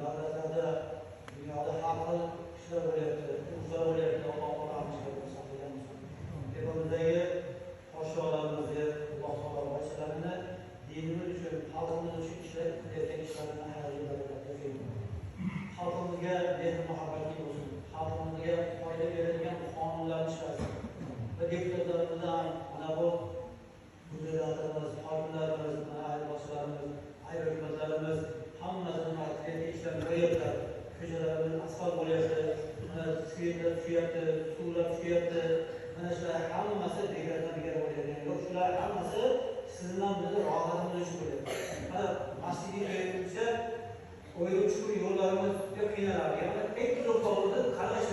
davlatlarda, dunyoda har xil ishlar bo'lyapti, urushlar bo'lyapti, oqoqlarimiz hisoblaymiz. Bizdagi podsholarimizni, Alloh taolo vositalarini dinimiz uchun, xalqimiz uchun ishlar qilayotgan ishlarini hayotga barakatli xalqimizga mehr muhabbatli bo'lsin, xalqimizga foyda beradigan qonunlarni ishlasin. Va deputatlarimizdan mana bu mudiralarimiz, hokimlarimiz, ayboslarimiz, hukumatlarimiz hammasini ma'rifat ishlar qilyaptilar. Ko'chalarimiz asfalt bo'lyapti, svetlar tushyapti, suvlar tushyapti. Mana shular hammasi bekatdan bekor bo'layotgan. Yo'q, shular hammasi sizdan bizni rohatimiz uchun bo'lyapti. Mana masjidga kelguncha o'ylab chiqib yo'llarimiz juda qiynaladi. Yana 2 km qarash